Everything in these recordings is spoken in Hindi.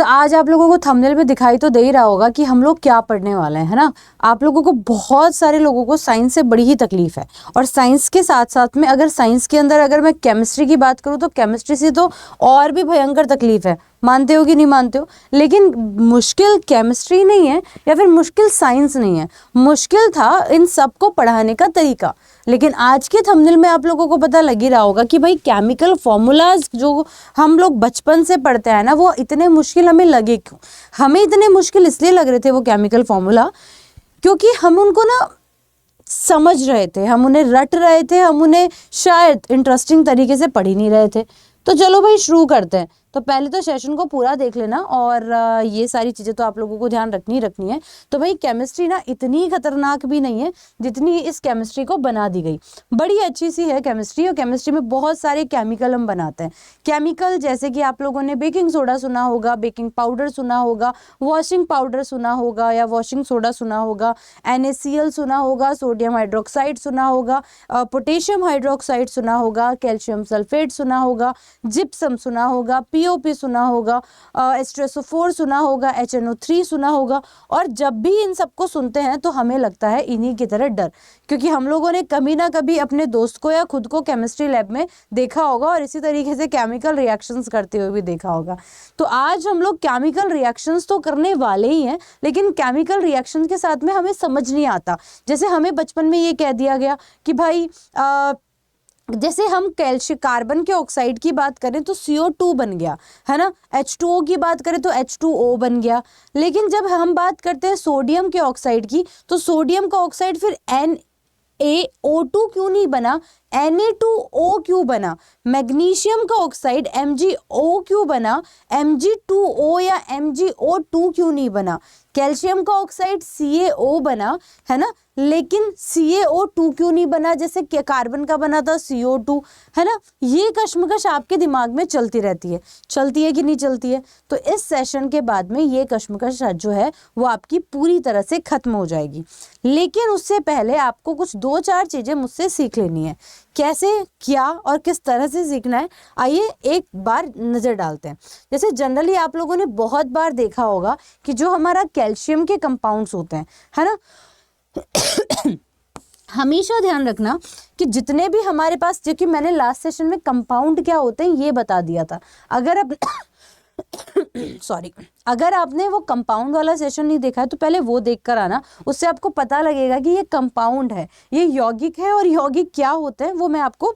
आज आप लोगों को थंबनेल में दिखाई तो दे ही रहा होगा कि हम लोग क्या पढ़ने वाले हैं, है ना। आप लोगों को, बहुत सारे लोगों को साइंस से बड़ी ही तकलीफ है, और साइंस के साथ साथ में अगर साइंस के अंदर अगर मैं केमिस्ट्री की बात करूँ तो केमिस्ट्री से तो और भी भयंकर तकलीफ है। मानते हो कि नहीं मानते हो? लेकिन मुश्किल केमिस्ट्री नहीं है या फिर मुश्किल साइंस नहीं है, मुश्किल था इन सबको पढ़ाने का तरीका। लेकिन आज के थंबनेल में आप लोगों को पता लग ही रहा होगा कि भाई केमिकल फॉर्मूलाज जो हम लोग बचपन से पढ़ते हैं ना, वो इतने मुश्किल हमें लगे क्यों? हमें इतने मुश्किल इसलिए लग रहे थे वो केमिकल फॉर्मूला, क्योंकि हम उनको ना समझ रहे थे, हम उन्हें रट रहे थे, हम उन्हें शायद इंटरेस्टिंग तरीके से पढ़ ही नहीं रहे थे। तो चलो भाई शुरू करते हैं। तो पहले तो सेशन को पूरा देख लेना, और ये सारी चीज़ें तो आप लोगों को ध्यान रखनी है। तो भाई केमिस्ट्री ना इतनी खतरनाक भी नहीं है जितनी इस केमिस्ट्री को बना दी गई। बड़ी अच्छी सी है केमिस्ट्री, और केमिस्ट्री में बहुत सारे केमिकल हम बनाते हैं। केमिकल जैसे कि आप लोगों ने बेकिंग सोडा सुना होगा, बेकिंग पाउडर सुना होगा, वॉशिंग पाउडर सुना होगा या वॉशिंग सोडा सुना होगा, NaCl सुना होगा, सोडियम हाइड्रोक्साइड सुना होगा, पोटेशियम हाइड्रोक्साइड सुना होगा, कैल्शियम सल्फेट सुना होगा, जिप्सम सुना होगा, POP सुना होगा, H2SO4 सुना होगा, HNO3 सुना होगा। और जब भी इन सबको सुनते हैं तो हमें लगता है इन्हीं की तरह डर, क्योंकि हम लोगों ने कभी ना कभी अपने दोस्त को या खुद को केमिस्ट्री लैब में देखा होगा और इसी तरीके से केमिकल रिएक्शंस करते हुए भी देखा होगा। तो आज हम लोग केमिकल रिएक्शंस तो करने वाले ही हैं, लेकिन केमिकल रिएक्शंस के साथ में हमें समझ नहीं आता। जैसे हमें बचपन में ये कह दिया गया कि भाई जैसे हम कैल्शियम कार्बन के ऑक्साइड की बात करें तो CO2 बन गया, है ना। H2O की बात करें तो H2O बन गया। लेकिन जब हम बात करते हैं सोडियम के ऑक्साइड की, तो सोडियम का ऑक्साइड फिर NaO2 क्यों नहीं बना, Na2O क्यों बना? मैग्नीशियम का ऑक्साइड MgO क्यों बना, Mg2O या MgO2 क्यों नहीं बना? कैल्शियम का ऑक्साइड CaO बना, है ना, लेकिन CaO2 क्यों नहीं बना? जैसे कार्बन का बना था CO2, है ना। ये कश्मकश आपके दिमाग में चलती रहती है, चलती है कि नहीं चलती है? तो इस सेशन के बाद में ये कश्मकश जो है वो आपकी पूरी तरह से खत्म हो जाएगी। लेकिन उससे पहले आपको कुछ 2-4 चीजें मुझसे सीख लेनी है। कैसे, क्या और किस तरह से सीखना है, आइए एक बार नजर डालते हैं। जैसे जनरली आप लोगों ने बहुत बार देखा होगा कि जो हमारा कैल्शियम के कंपाउंड्स होते हैं, है ना, हमेशा ध्यान रखना कि जितने भी हमारे पास, क्योंकि मैंने लास्ट सेशन में कंपाउंड क्या होते हैं ये बता दिया था। अगर आप अगर आपने वो कंपाउंड वाला सेशन नहीं देखा है तो पहले वो देख कर आना, उससे आपको पता लगेगा कि ये कंपाउंड है, ये यौगिक है, और यौगिक क्या होते हैं वो मैं आपको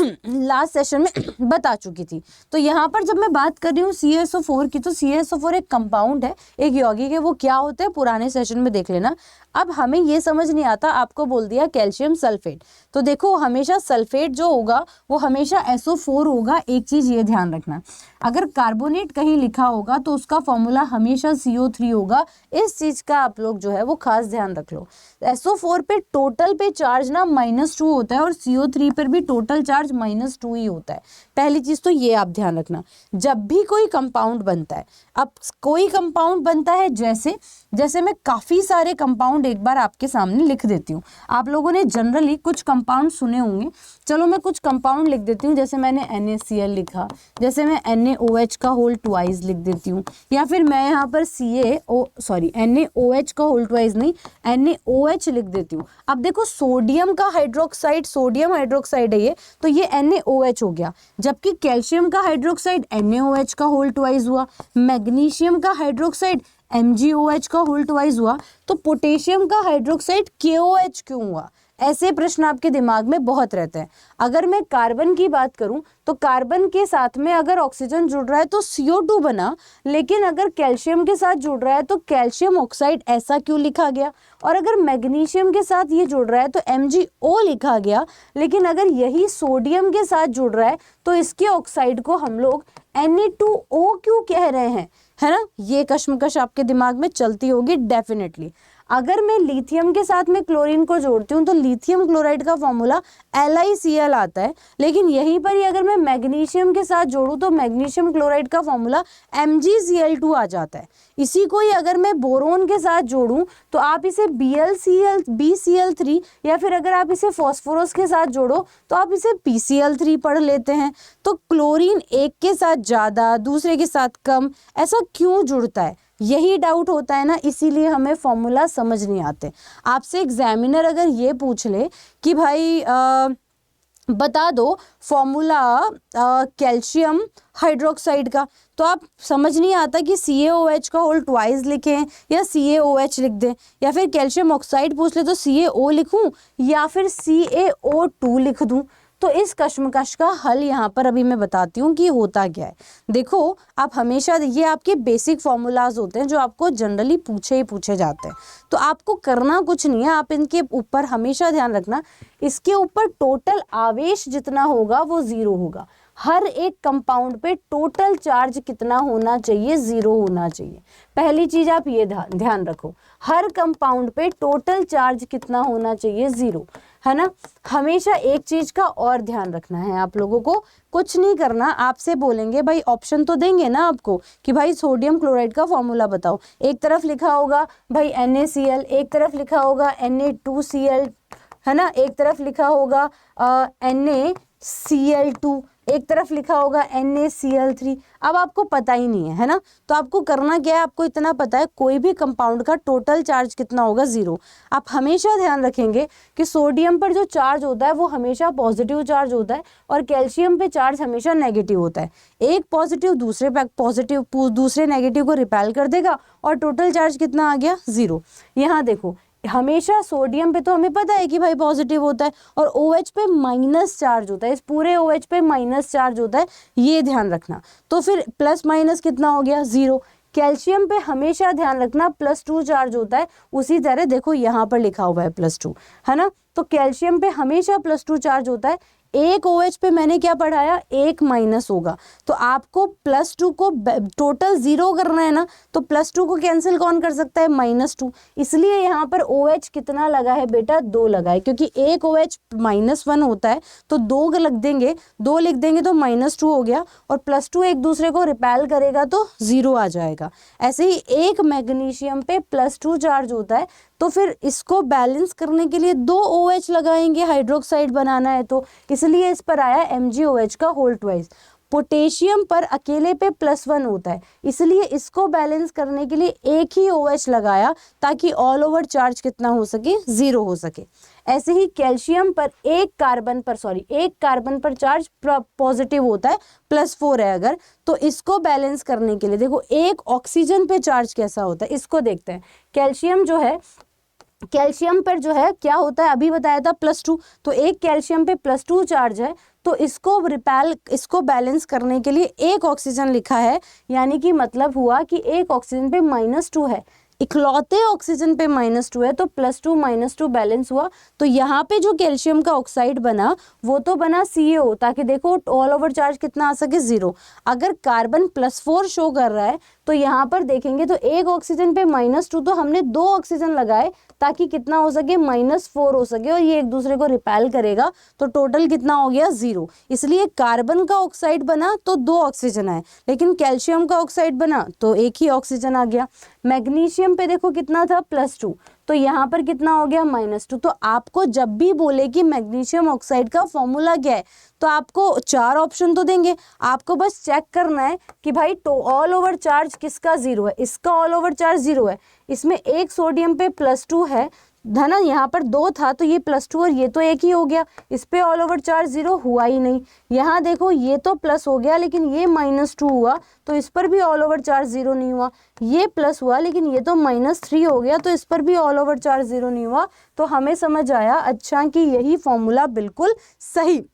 लास्ट सेशन में बता चुकी थी। तो यहाँ पर जब मैं बात कर रही हूँ CaSO4 की, तो CaSO4 एक कंपाउंड है, एक यौगिक है। वो क्या होते हैं पुराने सेशन में देख लेना। अब हमें ये समझ नहीं आता, आपको बोल दिया कैल्शियम सल्फेट, तो देखो हमेशा सल्फेट जो होगा वो हमेशा SO4 होगा। एक चीज ये ध्यान रखना, अगर कार्बोनेट कहीं लिखा होगा तो उसका फॉर्मूला हमेशा CO3 होगा। इस चीज का आप लोग जो है वो खास ध्यान रख लो। SO4 पे टोटल पे चार्ज ना -2 होता है, और CO3 पर भी टोटल चार्ज -2 ही होता है। पहली चीज तो ये आप ध्यान रखना जब भी कोई कंपाउंड बनता है। अब कोई कंपाउंड बनता है, जैसे मैं काफी सारे कंपाउंड एक बार आपके सामने लिख देती हूँ। आप लोगों ने जनरली कुछ कंपाउंड सुने होंगे, चलो मैं कुछ कंपाउंड लिख देती हूँ। जैसे मैंने NaCl लिखा, जैसे मैं NaOH का होल ट्वाइस लिख देती हूँ, या फिर मैं यहाँ पर NaOH का होल ट्वाइस नहीं, NaOH लिख देती हूँ। अब देखो सोडियम का हाइड्रोक्साइड, सोडियम हाइड्रोक्साइड है ये, तो ये NaOH हो गया। जबकि कैल्शियम का हाइड्रोक्साइड NaOH का होल ट्वाइस हुआ, मैग्नीशियम का हाइड्रोक्साइड MgOH का होल ट्वाइस हुआ, तो पोटेशियम का हाइड्रोक्साइड KOH क्यों हुआ? ऐसे प्रश्न आपके दिमाग में बहुत रहते हैं। अगर मैं कार्बन की बात करूं तो कार्बन के साथ में अगर ऑक्सीजन जुड़ रहा है तो CO2 बना, लेकिन अगर कैल्शियम के साथ जुड़ रहा है तो कैल्शियम ऑक्साइड ऐसा क्यों लिखा गया? और अगर मैग्नीशियम के साथ ये जुड़ रहा है तो MgO लिखा गया, लेकिन अगर यही सोडियम के साथ जुड़ रहा है तो इसके ऑक्साइड को हम लोग Na2O क्यों कह रहे हैं, है ना। ये कश्मकश आपके दिमाग में चलती होगी डेफिनेटली। अगर मैं लिथियम के साथ में क्लोरीन को जोड़ती हूँ तो लिथियम क्लोराइड का फॉर्मूला LiCl आता है, लेकिन यहीं पर ही अगर मैं मैग्नीशियम के साथ जोड़ूँ तो मैग्नीशियम क्लोराइड का फॉर्मूला MgCl2 आ जाता है। इसी को ही अगर मैं बोरोन के साथ जोड़ूं तो आप इसे BCl3, या फिर अगर आप इसे फॉस्फोरस के साथ जोड़ो तो आप इसे PCl3 पढ़ लेते हैं। तो क्लोरीन एक के साथ ज़्यादा दूसरे के साथ कम ऐसा क्यों जुड़ता है, यही डाउट होता है ना, इसीलिए हमें फॉर्मूला समझ नहीं आते। आपसे एग्जामिनर अगर ये पूछ ले कि भाई बता दो फॉर्मूला कैल्शियम हाइड्रोक्साइड का, तो आप समझ नहीं आता कि CaOH का होल ट्वाइस लिखें या CaOH लिख दें, या फिर कैल्शियम ऑक्साइड पूछ ले तो CaO लिखूं या फिर CaO2 लिख दूं। तो इस कश्मकश का हल यहाँ पर अभी मैं बताती हूँ कि होता क्या है। देखो आप हमेशा, ये आपके बेसिक फॉर्मूलाज होते हैं जो आपको जनरली पूछे जाते हैं, तो आपको करना कुछ नहीं है, आप इनके ऊपर हमेशा ध्यान रखना, इसके ऊपर टोटल आवेश जितना होगा वो 0 होगा। हर एक कंपाउंड पे टोटल चार्ज कितना होना चाहिए, 0 होना चाहिए। पहली चीज आप ये ध्यान रखो, हर कंपाउंड पे टोटल चार्ज कितना होना चाहिए, 0, है ना। हमेशा एक चीज का और ध्यान रखना है आप लोगों को, कुछ नहीं करना, आपसे बोलेंगे भाई ऑप्शन तो देंगे ना आपको कि भाई सोडियम क्लोराइड का फॉर्मूला बताओ, एक तरफ लिखा होगा भाई NaCl, एक तरफ लिखा होगा Na2Cl, है ना, एक तरफ लिखा होगा NaCl2, एक तरफ लिखा होगा NaCl3। अब आपको पता ही नहीं है ना, तो आपको करना क्या है, आपको इतना पता है कोई भी कंपाउंड का टोटल चार्ज कितना होगा, 0। आप हमेशा ध्यान रखेंगे कि सोडियम पर जो चार्ज होता है वो हमेशा पॉजिटिव चार्ज होता है और कैल्शियम पे चार्ज हमेशा नेगेटिव होता है। एक पॉजिटिव दूसरे नेगेटिव को रिपेल कर देगा और टोटल चार्ज कितना आ गया, 0। यहाँ देखो हमेशा सोडियम पे तो हमें पता है कि भाई पॉजिटिव होता है और OH पे माइनस चार्ज होता है, इस पूरे OH पे माइनस चार्ज होता है, ये ध्यान रखना। तो फिर प्लस माइनस कितना हो गया, 0। कैल्शियम पे हमेशा ध्यान रखना +2 चार्ज होता है, उसी तरह देखो यहाँ पर लिखा हुआ है +2, है ना, तो कैल्शियम पे हमेशा +2 चार्ज होता है। एक OH पे मैंने क्या पढ़ाया, एक माइनस होगा, तो आपको +2 को टोटल 0 करना है ना, तो +2 को कैंसिल कौन कर सकता है, -2। इसलिए यहाँ पर OH कितना लगा है बेटा, 2 लगा है, क्योंकि एक OH -1 होता है तो 2 लिख देंगे, 2 लिख देंगे तो -2 हो गया, और +2 एक दूसरे को रिपेल करेगा तो 0 आ जाएगा। ऐसे ही एक मैग्नीशियम पे +2 चार्ज होता है, तो फिर इसको बैलेंस करने के लिए 2 OH लगाएंगे, हाइड्रोक्साइड बनाना है, तो इसलिए इस पर आया MgOH का होल ट्वाइस। पोटेशियम पर अकेले पे +1 होता है, इसलिए इसको बैलेंस करने के लिए एक ही OH लगाया ताकि ऑल ओवर चार्ज कितना हो सके, 0 हो सके। ऐसे ही कैल्शियम पर एक कार्बन पर चार्ज पॉजिटिव होता है, +4 है अगर, तो इसको बैलेंस करने के लिए देखो एक ऑक्सीजन पे चार्ज कैसा होता है, इसको देखते हैं। कैल्शियम पर जो है क्या होता है, अभी बताया था +2, तो एक कैल्शियम पे +2 चार्ज है, तो इसको बैलेंस करने के लिए एक ऑक्सीजन लिखा है, यानी कि मतलब हुआ कि एक ऑक्सीजन पे -2 है, इकलौते ऑक्सीजन पे -2 है, तो +2 -2 बैलेंस हुआ। तो यहाँ पे जो कैल्शियम का ऑक्साइड बना वो तो बना CaO, ताकि देखो ऑल ओवर चार्ज कितना आ सके, 0। अगर कार्बन +4 शो कर रहा है तो यहाँ पर देखेंगे तो एक ऑक्सीजन पे -2, तो हमने 2 ऑक्सीजन लगाए ताकि कितना हो सके, -4 हो सके, और ये एक दूसरे को रिपेल करेगा, तो टोटल कितना हो गया, 0। इसलिए कार्बन का ऑक्साइड बना तो 2 ऑक्सीजन आए, लेकिन कैल्शियम का ऑक्साइड बना तो एक ही ऑक्सीजन आ गया। मैग्नीशियम पे देखो कितना था, +2, तो यहाँ पर कितना हो गया, -2। तो आपको जब भी बोले कि मैग्नीशियम ऑक्साइड का फॉर्मूला क्या है, तो आपको 4 ऑप्शन तो देंगे, आपको बस चेक करना है कि भाई ऑल ओवर चार्ज किसका 0 है, इसका ऑल ओवर चार्ज 0 है, इसमें एक सोडियम पे +2 है ना, यहाँ पर 2 था तो ये +2 और ये तो एक ही हो गया, इस पे ऑल ओवर चार्ज 0 हुआ ही नहीं। यहाँ देखो ये तो प्लस हो गया लेकिन ये -2 हुआ, तो इस पर भी ऑल ओवर चार्ज 0 नहीं हुआ। ये प्लस हुआ लेकिन ये तो -3 हो गया, तो इस पर भी ऑल ओवर चार्ज 0 नहीं हुआ। तो हमें समझ आया अच्छा कि यही फॉर्मूला बिल्कुल सही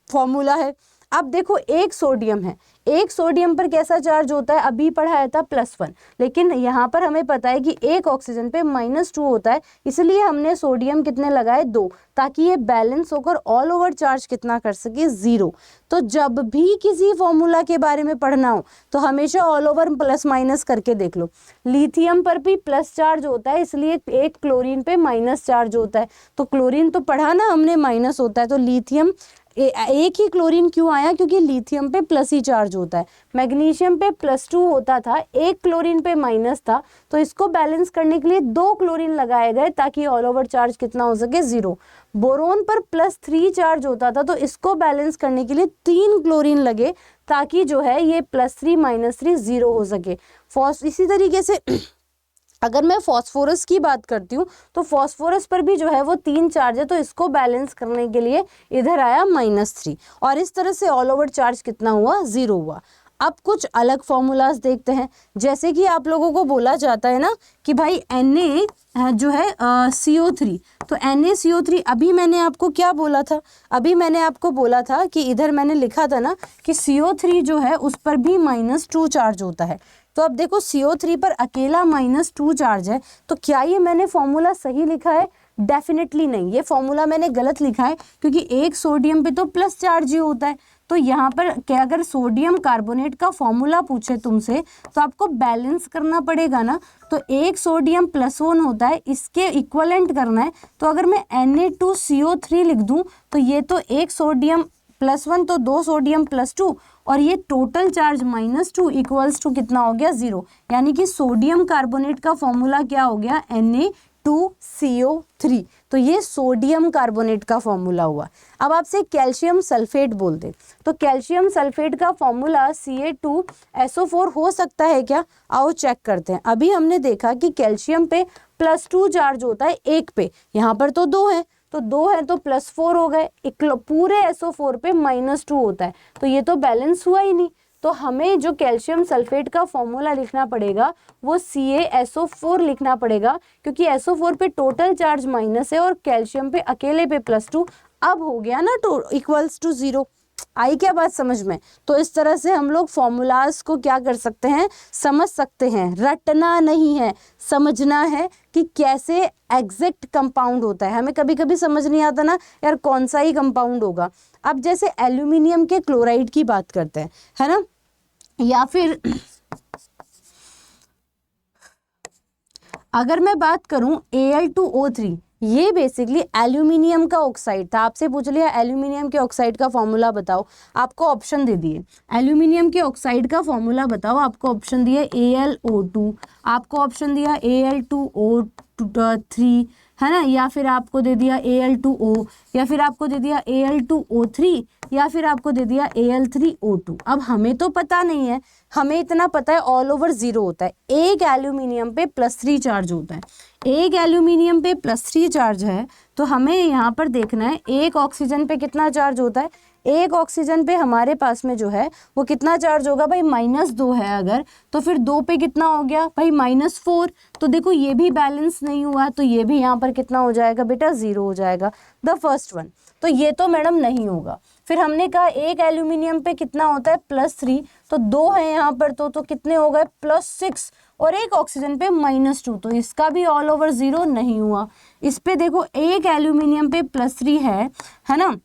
फॉर्मूला है। अब देखो एक सोडियम है, एक सोडियम पर कैसा चार्ज होता है, अभी पढ़ाया था +1, लेकिन यहाँ पर हमें पता है कि एक ऑक्सीजन पे -2 होता है, इसलिए हमने सोडियम कितने लगाए 2, ताकि ये बैलेंस होकर ऑल ओवर चार्ज कितना कर सके 0। तो जब भी किसी फॉर्मूला के बारे में पढ़ना हो तो हमेशा ऑल ओवर प्लस माइनस करके देख लो। लिथियम पर भी प्लस चार्ज होता है, इसलिए एक क्लोरीन पे माइनस चार्ज होता है, तो क्लोरीन तो पढ़ा ना हमने माइनस होता है, तो लिथियम एक ही क्लोरीन क्यों आया, क्योंकि लिथियम पे प्लस ही चार्ज होता है। मैग्नीशियम पे +2 होता था, एक क्लोरीन पे माइनस था, तो इसको बैलेंस करने के लिए 2 क्लोरीन लगाए गए ताकि ऑल ओवर चार्ज कितना हो सके 0। बोरोन पर +3 चार्ज होता था, तो इसको बैलेंस करने के लिए 3 क्लोरीन लगे ताकि जो है ये +3 -3 0 हो सके। इसी तरीके से अगर मैं फॉस्फोरस की बात करती हूँ तो फॉस्फोरस पर भी जो है वो 3 चार्ज है, तो इसको बैलेंस करने के लिए इधर आया -3, और इस तरह से ऑल ओवर चार्ज कितना हुआ 0 हुआ। अब कुछ अलग फॉर्मूलाज देखते हैं, जैसे कि आप लोगों को बोला जाता है ना कि भाई Na जो है CO3, तो NaCO3, अभी मैंने आपको क्या बोला था, अभी मैंने आपको बोला था कि इधर मैंने लिखा था ना कि CO3 जो है उस पर भी -2 चार्ज होता है। तो अब देखो CO3 पर अकेला -2 चार्ज है, तो क्या ये मैंने फॉर्मूला सही लिखा है? डेफिनेटली नहीं, ये फॉर्मूला मैंने गलत लिखा है, क्योंकि एक सोडियम पे तो प्लस चार्ज ही होता है। तो यहाँ पर क्या, अगर सोडियम कार्बोनेट का फॉर्मूला पूछे तुमसे तो आपको बैलेंस करना पड़ेगा ना, तो एक सोडियम +1 होता है, इसके इक्वलेंट करना है। तो अगर मैं Na2CO3 लिख दूं तो ये तो एक सोडियम +1 तो 2 सोडियम +2, और ये टोटल चार्ज -2 इक्वल्स टू कितना हो गया 0, यानी कि सोडियम कार्बोनेट का फॉर्मूला क्या हो गया Na2CO3। तो ये सोडियम कार्बोनेट का फॉर्मूला हुआ। अब आपसे कैल्शियम सल्फेट बोल दे तो कैल्शियम सल्फेट का फॉर्मूला Ca2SO4 हो सकता है क्या? आओ चेक करते हैं। अभी हमने देखा कि कैल्शियम पे +2 चार्ज होता है एक पे, यहाँ पर तो 2 है, तो 2 है तो +4 हो गए, पूरे SO4 पे -2 होता है, तो ये तो बैलेंस हुआ ही नहीं। तो हमें जो कैल्शियम सल्फेट का फॉर्मूला लिखना पड़ेगा वो CaSO4 लिखना पड़ेगा, क्योंकि SO4 पे टोटल चार्ज माइनस है और कैल्शियम पे अकेले पे +2। अब हो गया ना इक्वल्स टू 0। आई क्या बात समझ में? तो इस तरह से हम लोग फॉर्मूलाज को क्या कर सकते हैं, समझ सकते हैं। रटना नहीं है, समझना है कि कैसे एग्जैक्ट कंपाउंड होता है। हमें कभी कभी समझ नहीं आता ना यार कौन सा ही कंपाउंड होगा। अब जैसे एल्यूमिनियम के क्लोराइड की बात करते हैं, है ना, या फिर अगर मैं बात करूं Al2O3, ये बेसिकली एल्यूमिनियम का ऑक्साइड था। आपसे पूछ लिया एल्यूमिनियम के ऑक्साइड का फॉर्मूला बताओ, आपको ऑप्शन दे दिए एल्यूमिनियम के ऑक्साइड का फॉर्मूला बताओ, आपको ऑप्शन दिया AlO2, आपको ऑप्शन दिया Al2O3, है ना, या फिर आपको दे दिया Al2O, या फिर आपको दे दिया Al2O3, या फिर आपको दे दिया Al3O2। अब हमें तो पता नहीं है, हमें इतना पता है ऑल ओवर 0 होता है। एक एल्यूमिनियम पे +3 चार्ज होता है, एक एल्यूमिनियम पे +3 चार्ज है, तो हमें यहाँ पर देखना है एक ऑक्सीजन पे कितना चार्ज होता है। एक ऑक्सीजन पे हमारे पास में जो है वो कितना चार्ज होगा भाई, -2 है अगर, तो फिर 2 पे कितना हो गया भाई -4। तो देखो ये भी बैलेंस नहीं हुआ, तो ये भी यहाँ पर कितना हो जाएगा बेटा 0 हो जाएगा, द फर्स्ट वन। तो ये तो मैडम नहीं होगा। फिर हमने कहा एक एल्यूमिनियम पे कितना होता है +3, तो 2 है यहाँ पर, तो कितने हो गए +6, और एक ऑक्सीजन पे -2, तो इसका भी ऑल ओवर 0 नहीं हुआ। इस पे देखो एक एल्यूमिनियम पे +3 है ना,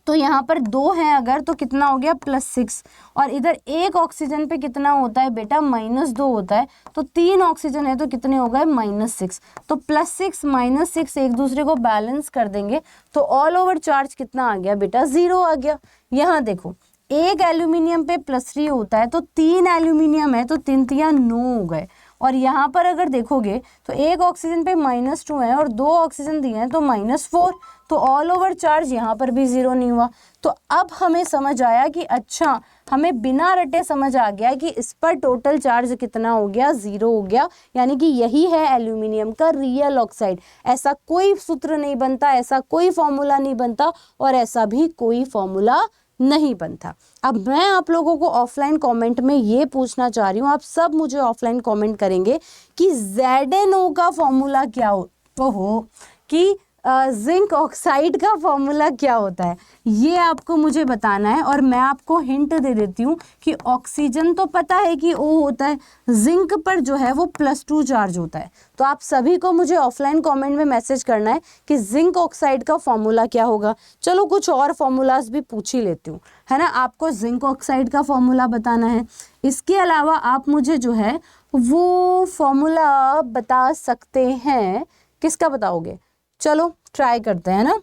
तो यहाँ पर 2 है अगर, तो कितना हो गया +6, और इधर एक ऑक्सीजन पे कितना होता है बेटा -2 होता है, तो 3 ऑक्सीजन है तो कितने हो गए -6, तो +6 -6 एक दूसरे को बैलेंस कर देंगे, तो ऑल ओवर चार्ज कितना आ गया बेटा 0 आ गया। यहाँ देखो एक एल्यूमिनियम पे +3 होता है, तो 3 एल्यूमिनियम है तो 3 3 9 हो गए, और यहाँ पर अगर देखोगे तो एक ऑक्सीजन पे -2 है और 2 ऑक्सीजन दिए हैं तो -4, तो ऑल ओवर चार्ज यहाँ पर भी 0 नहीं हुआ। तो अब हमें समझ आया कि अच्छा, हमें बिना रटे समझ आ गया कि इस पर टोटल चार्ज कितना हो गया 0 हो गया, यानी कि यही है एल्यूमिनियम का रियल ऑक्साइड। ऐसा कोई सूत्र नहीं बनता, ऐसा कोई फॉर्मूला नहीं बनता, और ऐसा भी कोई फॉर्मूला नहीं बनता। अब मैं आप लोगों को ऑफलाइन कमेंट में ये पूछना चाह रही हूँ, आप सब मुझे ऑफलाइन कमेंट करेंगे कि ZnO का फॉर्मूला क्या हो, तो हो कि जिंक ऑक्साइड का फॉर्मूला क्या होता है ये आपको मुझे बताना है। और मैं आपको हिंट दे देती हूँ कि ऑक्सीजन तो पता है कि O होता है, जिंक पर जो है वो +2 चार्ज होता है। तो आप सभी को मुझे ऑफलाइन कमेंट में मैसेज करना है कि जिंक ऑक्साइड का फॉर्मूला क्या होगा। चलो कुछ और फॉर्मूलाज भी पूछ ही लेती हूँ, है ना। आपको जिंक ऑक्साइड का फॉर्मूला बताना है, इसके अलावा आप मुझे जो है वो फॉर्मूला बता सकते हैं। किसका बताओगे? चलो ट्राई करते हैं ना।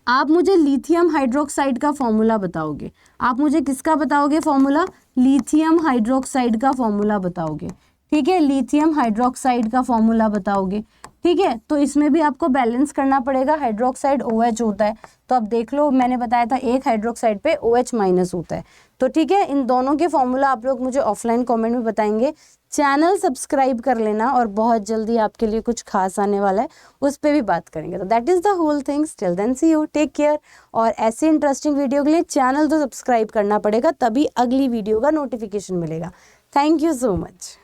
आप मुझे लिथियम हाइड्रोक्साइड का फॉर्मूला बताओगे। आप मुझे किसका बताओगे फॉर्मूला? लिथियम हाइड्रोक्साइड का फॉर्मूला बताओगे, ठीक है। लिथियम हाइड्रोक्साइड का फॉर्मूला बताओगे, ठीक है। तो इसमें भी आपको बैलेंस करना पड़ेगा, हाइड्रोक्साइड OH होता है। तो अब देख लो, मैंने बताया था एक हाइड्रोक्साइड पे OH- होता है। तो ठीक है, इन दोनों के फॉर्मूला आप लोग मुझे ऑफलाइन कमेंट में बताएंगे। चैनल सब्सक्राइब कर लेना और बहुत जल्दी आपके लिए कुछ खास आने वाला है, उस पर भी बात करेंगे। तो that is the whole things. Till then see you, take care. और ऐसे इंटरेस्टिंग वीडियो के लिए चैनल तो सब्सक्राइब करना पड़ेगा, तभी अगली वीडियो का नोटिफिकेशन मिलेगा। Thank you so much.